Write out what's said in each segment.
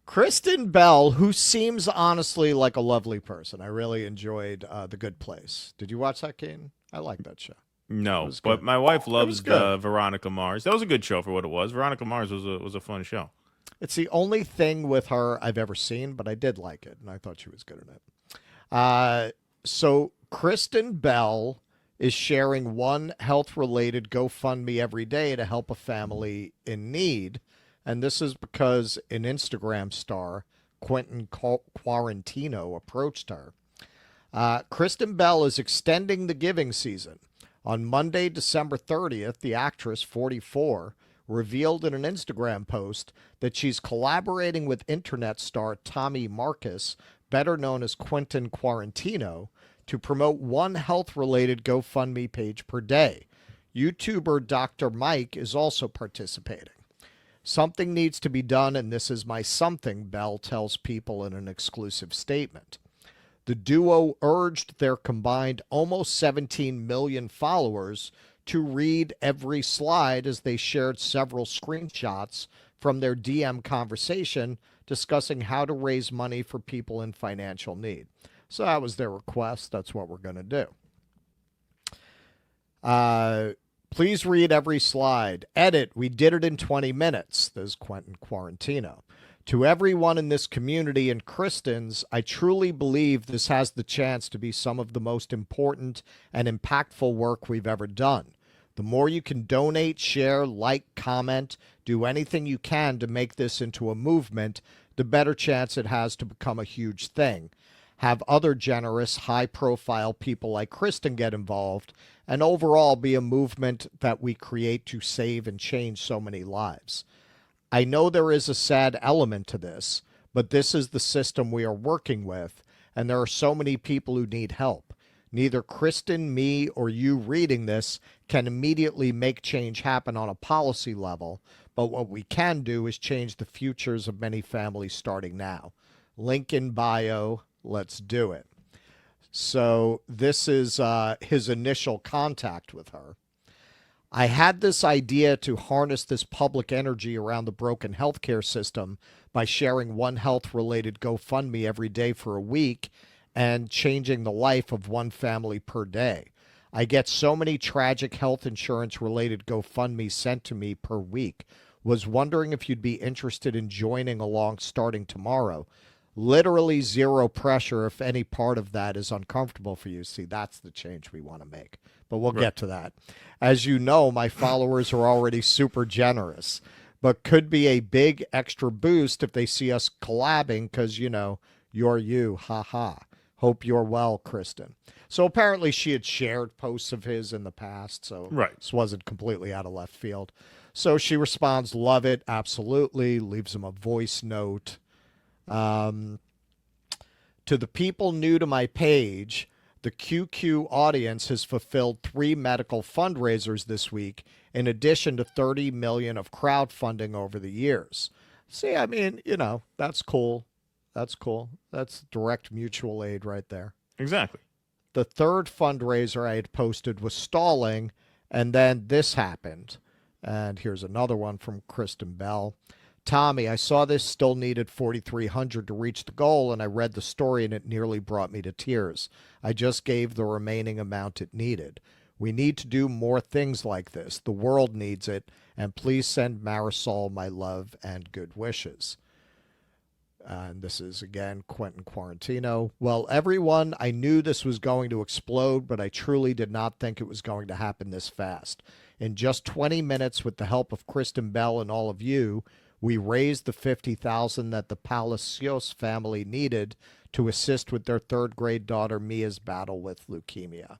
Kristen Bell, who seems honestly like a lovely person. I really enjoyed The Good Place. Did you watch that, Kane? I like that show. It No, was but good. my wife It was loves good. Veronica Mars. That was a good show for what it was. Veronica Mars was a fun show. It's the only thing with her I've ever seen, but I did like it, and I thought she was good in it. Uh, so Kristen Bell is sharing one health-related GoFundMe every day to help a family in need, and this is because an Instagram star, Quentin Quarantino, approached her. Kristen Bell is extending the giving season. On Monday, December 30th, the actress, 44, revealed in an Instagram post that she's collaborating with internet star Tommy Marcus, better known as Quentin Quarantino, to promote one health related GoFundMe page per day. YouTuber Dr. Mike is also participating. Something needs to be done, and this is my something, Bell tells people in an exclusive statement. The duo urged their combined almost 17 million followers to read every slide as they shared several screenshots from their DM conversation discussing how to raise money for people in financial need. So that was their request. That's what we're going to do. Uh, Please read every slide. Edit. We did it in 20 minutes. There's Quentin Quarantino. To everyone in this community and Kristen's, I truly believe this has the chance to be some of the most important and impactful work we've ever done. The more you can donate, share, like, comment, do anything you can to make this into a movement, the better chance it has to become a huge thing. Have other generous, high profile people like Kristen get involved, and overall be a movement that we create to save and change so many lives. I know there is a sad element to this, but this is the system we are working with, and there are so many people who need help. Neither Kristen, me, or you reading this can immediately make change happen on a policy level, but what we can do is change the futures of many families starting now. Link in bio. Let's do it. So this is his initial contact with her. I had this idea to harness this public energy around the broken healthcare system by sharing one health related GoFundMe every day for a week and changing the life of one family per day. I get so many tragic health insurance related GoFundMe sent to me per week. Was wondering if you'd be interested in joining along starting tomorrow. Literally zero pressure if any part of that is uncomfortable for you. See, that's the change we want to make. But we'll Right. get to that. As you know, my followers are already super generous, but could be a big extra boost if they see us collabing because, you're you. Ha ha. Hope you're well, Kristen. So apparently she had shared posts of his in the past, so Right. this wasn't completely out of left field. So she responds, love it, absolutely, leaves him a voice note. Um, to the people new to my page, the QQ audience has fulfilled 3 medical fundraisers this week, in addition to 30 million of crowdfunding over the years. See, I mean, that's cool. That's cool. That's direct mutual aid right there. Exactly. The third fundraiser I had posted was stalling, and then this happened. And here's another one from Kristen Bell. Tommy, I saw this still needed 4,300 to reach the goal, and I read the story and it nearly brought me to tears. I just gave the remaining amount it needed. We need to do more things like this. The world needs it, and please send Marisol my love and good wishes. And this is again Quentin Quarantino. Well, everyone, I knew this was going to explode, but I truly did not think it was going to happen this fast. In just 20 minutes, with the help of Kristen Bell and all of you, we raised the 50,000 that the Palacios family needed to assist with their third grade daughter Mia's battle with leukemia.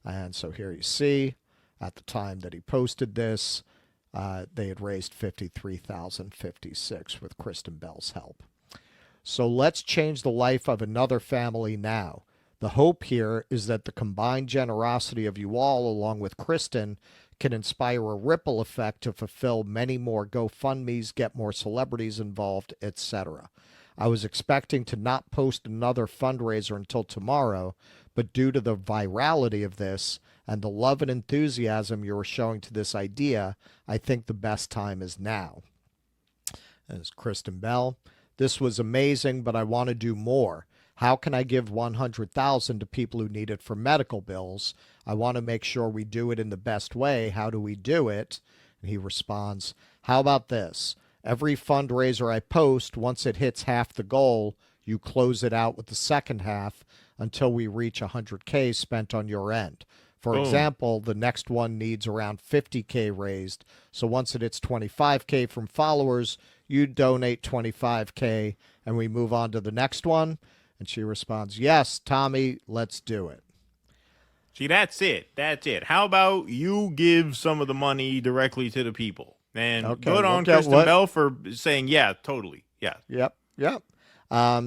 And so here you see, at the time that he posted this, they had raised 53,056 with Kristen Bell's help. So let's change the life of another family now. The hope here is that the combined generosity of you all, along with Kristen, can inspire a ripple effect to fulfill many more GoFundMes, get more celebrities involved, etc. I was expecting to not post another fundraiser until tomorrow, but due to the virality of this and the love and enthusiasm you are showing to this idea, I think the best time is now. As Kristen Bell, This was amazing, but I want to do more. How can I give 100,000 to people who need it for medical bills? I want to make sure we do it in the best way. How do we do it?" And he responds, "How about this? Every fundraiser I post, once it hits half the goal, you close it out with the second half until we reach 100K spent on your end. For Boom. example, the next one needs around 50K raised. So once it hits 25K from followers, you donate 25K and we move on to the next one." And she responds, "Yes, Tommy, let's do it." See, that's it. That's it. How about you give some of the money directly to the people? And Okay, good on look at Kristen what- Bell for saying, yeah, totally. Yeah. Yep.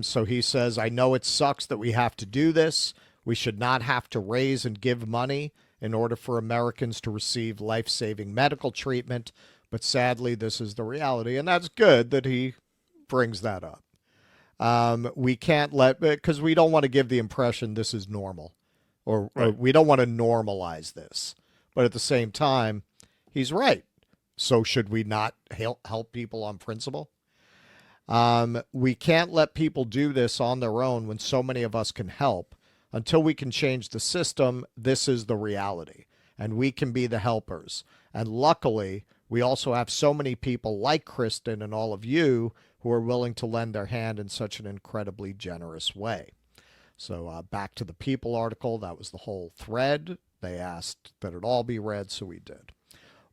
So he says, "I know it sucks that we have to do this. We should not have to raise and give money in order for Americans to receive life-saving medical treatment. But sadly, this is the reality." And that's good that he brings that up. We can't because we don't want to give the impression this is normal, or Right. we don't want to normalize this. But at the same time, he's right. So should we not help people on principle? We can't let people do this on their own when so many of us can help. Until we can change the system, this is the reality, and we can be the helpers. And luckily, we also have so many people like Kristen and all of you who are willing to lend their hand in such an incredibly generous way. So back to the People article. That was the whole thread. They asked that it all be read, so we did.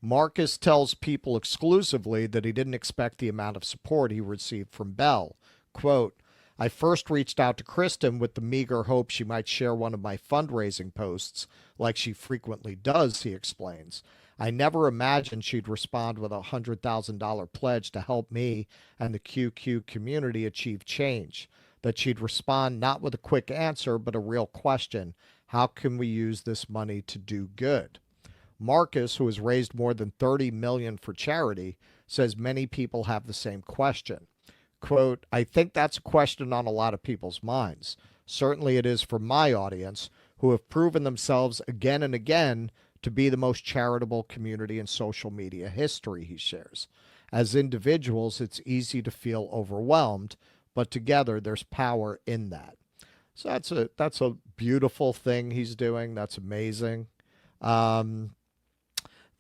Marcus tells People exclusively that he didn't expect the amount of support he received from Bell. Quote, "I first reached out to Kristen with the meager hope she might share one of my fundraising posts, like she frequently does," he explains. "I never imagined she'd respond with a $100,000 pledge to help me and the QQ community achieve change. That she'd respond not with a quick answer, but a real question. How can we use this money to do good?" Marcus, who has raised more than $30 million for charity, says many people have the same question. Quote, "I think that's a question on a lot of people's minds. Certainly it is for my audience, who have proven themselves again and again to be the most charitable community in social media history," he shares. "As individuals, it's easy to feel overwhelmed, but together there's power in that." So that's a beautiful thing he's doing. That's amazing.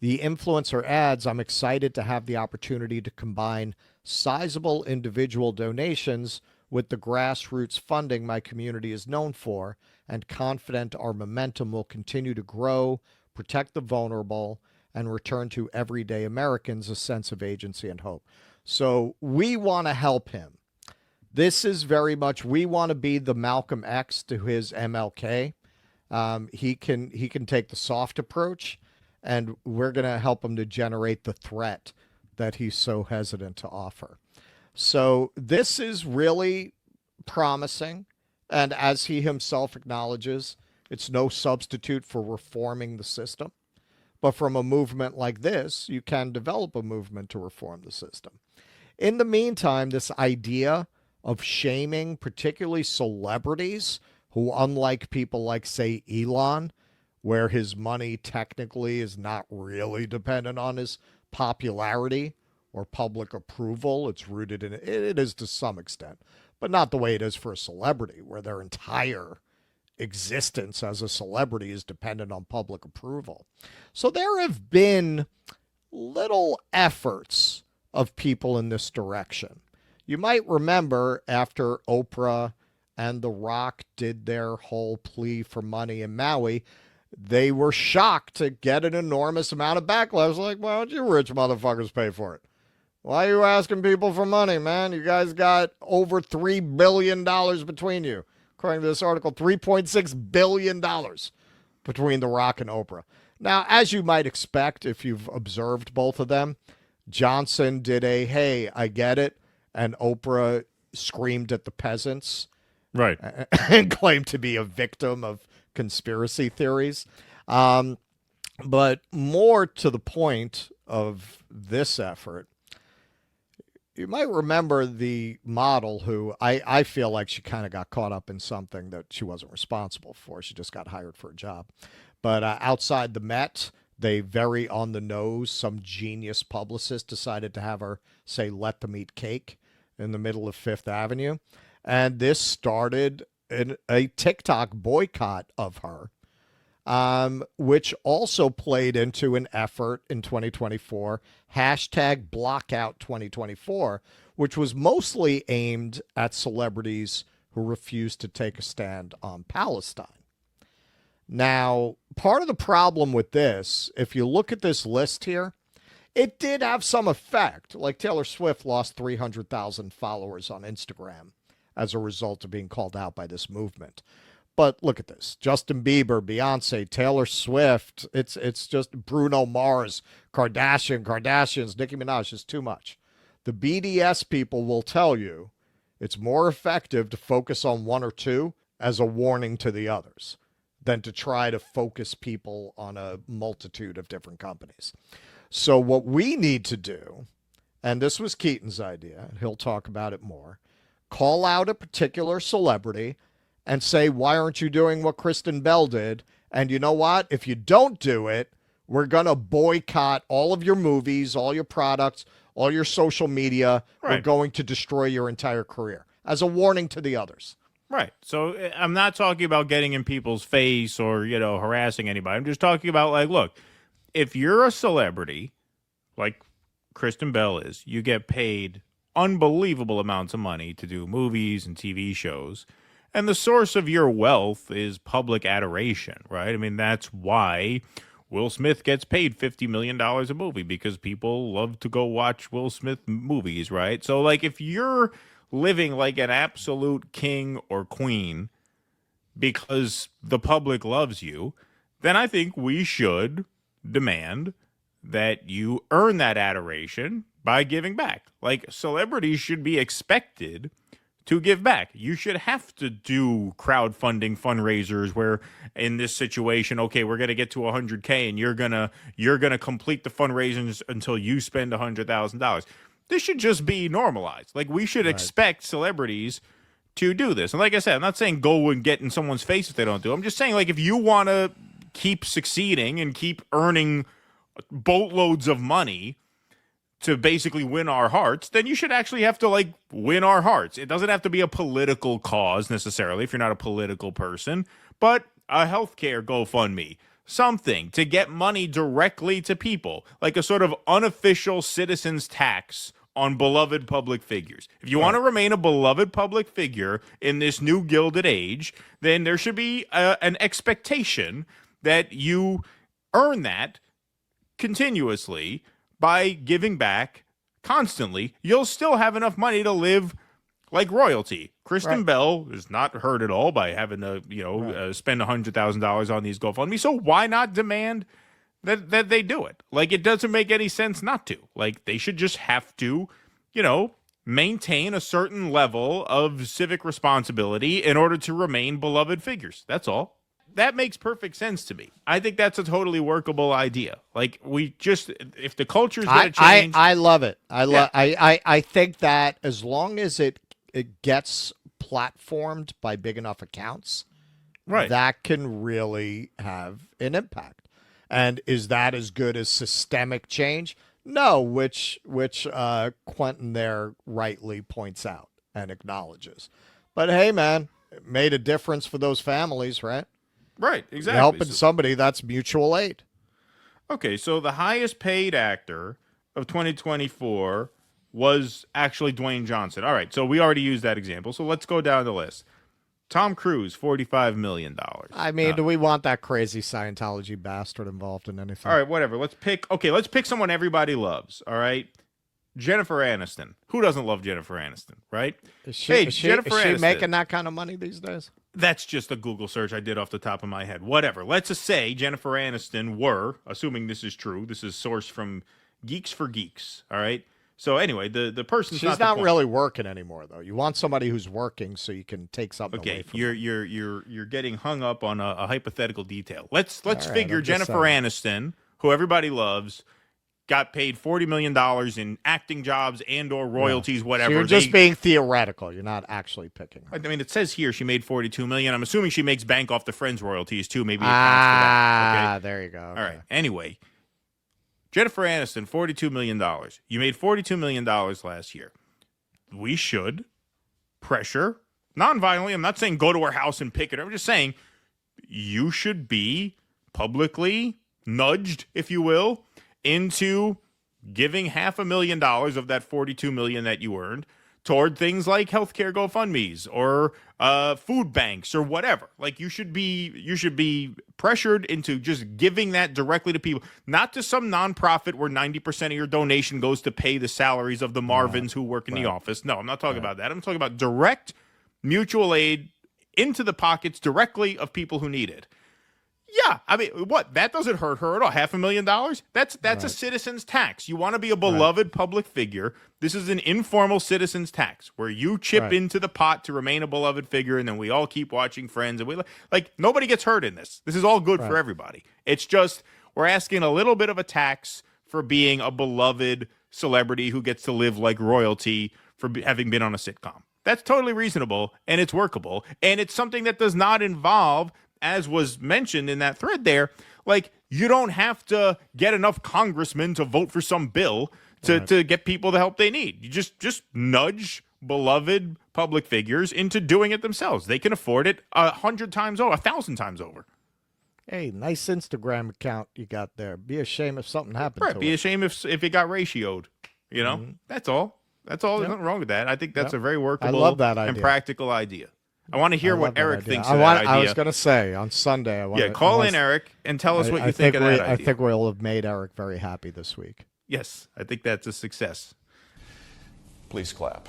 The influencer adds, "I'm excited to have the opportunity to combine sizable individual donations with the grassroots funding my community is known for, and confident our momentum will continue to grow, protect the vulnerable, and return to everyday Americans a sense of agency and hope." So we want to help him. This is very much, we want to be the Malcolm X to his MLK. He can take the soft approach, and we're going to help him to generate the threat that he's so hesitant to offer. So this is really promising. And as he himself acknowledges, it's no substitute for reforming the system. But from a movement like this, you can develop a movement to reform the system. In the meantime, this idea of shaming particularly celebrities who, unlike people like, say, Elon, where his money technically is not really dependent on his popularity or public approval. It's rooted in it is to some extent, but not the way it is for a celebrity, where their entire existence as a celebrity is dependent on public approval. So there have been little efforts of people in this direction. You might remember after Oprah and The Rock did their whole plea for money in Maui, they were shocked to get an enormous amount of backlash. Like, why don't you rich motherfuckers pay for it? Why are you asking people for money, man? You guys got over $3 billion between you. According to this article, $3.6 billion between The Rock and Oprah. Now, as you might expect, if you've observed both of them, Johnson did a, "Hey, I get it," and Oprah screamed at the peasants. Right. And claimed to be a victim of conspiracy theories. But more to the point of this effort, you might remember the model who I feel like she kind of got caught up in something that she wasn't responsible for. She just got hired for a job. But outside the Met, they very on the nose, some genius publicist decided to have her say, "Let them eat cake," in the middle of Fifth Avenue. And this started a TikTok boycott of her, which also played into an effort in 2024, hashtag blockout 2024, which was mostly aimed at celebrities who refused to take a stand on Palestine. Now, part of the problem with this, if you look at this list here, it did have some effect. Like Taylor Swift lost 300,000 followers on Instagram as a result of being called out by this movement. But look at this. Justin Bieber, Beyonce, Taylor Swift. It's just Bruno Mars, Kardashians, Nicki Minaj is too much. The BDS people will tell you it's more effective to focus on one or two as a warning to the others than to try to focus people on a multitude of different companies. So what we need to do, and this was Keaton's idea, and he'll talk about it more, call out a particular celebrity and say, why aren't you doing what Kristen Bell did? And you know what? If you don't do it, we're going to boycott all of your movies, all your products, all your social media. Right. We're going to destroy your entire career as a warning to the others. Right. So I'm not talking about getting in people's face or, harassing anybody. I'm just talking about, like, look, if you're a celebrity, like Kristen Bell is, you get paid unbelievable amounts of money to do movies and TV shows, and the source of your wealth is public adoration, right? I mean, that's why Will Smith gets paid $50 million a movie, because people love to go watch Will Smith movies, right? So, like, if you're living like an absolute king or queen because the public loves you, then I think we should demand that you earn that adoration by giving back. Like, celebrities should be expected to give back. You should have to do crowdfunding fundraisers where, in this situation, okay, we're going to get to 100K and you're going to complete the fundraisers until you spend $100,000. This should just be normalized. Like, we should expect celebrities to do this. And like I said, I'm not saying go and get in someone's face if they don't do it. I'm just saying, like, if you want to keep succeeding and keep earning boatloads of money to basically win our hearts, then you should actually have to, like, win our hearts. It doesn't have to be a political cause necessarily if you're not a political person, but a healthcare GoFundMe, something to get money directly to people, like a sort of unofficial citizen's tax on beloved public figures. If you want to remain a beloved public figure in this new Gilded Age, then there should be an expectation that you earn that continuously by giving back constantly. You'll still have enough money to live like royalty. Kristen Bell is not hurt at all by having to, spend $100,000 on these GoFundMe. So why not demand that they do it? Like, it doesn't make any sense not to. Like, they should just have to, maintain a certain level of civic responsibility in order to remain beloved figures. That's all. That makes perfect sense to me. I think that's a totally workable idea. Like, if the culture's going to change. I love it. I think that as long as it gets platformed by big enough accounts, that can really have an impact. And is that as good as systemic change? No, which Quentin there rightly points out and acknowledges. But hey, man, it made a difference for those families, right? Right, exactly. You're helping somebody, that's mutual aid. Okay, so the highest paid actor of 2024 was actually Dwayne Johnson. All right, so we already used that example, so let's go down the list. Tom Cruise, $45 million. I mean, do we want that crazy Scientology bastard involved in anything? All right, whatever. Let's pick someone everybody loves, all right? Jennifer Aniston. Who doesn't love Jennifer Aniston, right? Is she making that kind of money these days? That's just a Google search I did off the top of my head. Whatever. Let's just say Jennifer Aniston were, assuming this is true, this is sourced from Geeks for Geeks, all right? So anyway, the person's she's not really working anymore, though. You want somebody who's working so you can take something away from her. You're getting hung up on a hypothetical detail. Let's figure Jennifer Aniston, who everybody loves, got paid $40 million in acting jobs and or royalties, whatever. So you're just being theoretical. You're not actually picking her. I mean, it says here she made $42 million. I'm assuming she makes bank off the Friends royalties too. Maybe it counts for that. Okay? There you go. Okay. All right. Anyway, Jennifer Aniston, $42 million. You made $42 million last year. we should pressure non-violently. I'm not saying go to her house and pick it. I'm just saying you should be publicly nudged, if you will, into giving $500,000 of that $42 million that you earned toward things like healthcare GoFundMes or food banks or whatever. Like you should be pressured into just giving that directly to people, not to some nonprofit where 90% of your donation goes to pay the salaries of the Marvins who work in the office. No, I'm not talking about that. I'm talking about direct mutual aid into the pockets directly of people who need it. Yeah, I mean, what? That doesn't hurt her at all. $500,000? That's a citizen's tax. You want to be a beloved public figure. This is an informal citizen's tax where you chip into the pot to remain a beloved figure, and then we all keep watching Friends, and we like nobody gets hurt in this. This is all good for everybody. It's just we're asking a little bit of a tax for being a beloved celebrity who gets to live like royalty for having been on a sitcom. That's totally reasonable, and it's workable, and it's something that does not involve, as was mentioned in that thread there, like you don't have to get enough congressmen to vote for some bill to get people the help they need. You just nudge beloved public figures into doing it themselves. They can afford it 100 times over, 1,000 times over. Hey, nice Instagram account you got there. Be a shame if something happened to Be it. a shame if it got ratioed. You know, that's all. That's all. There's nothing wrong with that. I think that's a very workable I love that idea. and practical idea. I want to hear what Eric thinks of that idea. I was going to say on Sunday. Call in Eric and tell us what you think of that idea. I think we'll have made Eric very happy this week. Yes, I think that's a success. Please clap.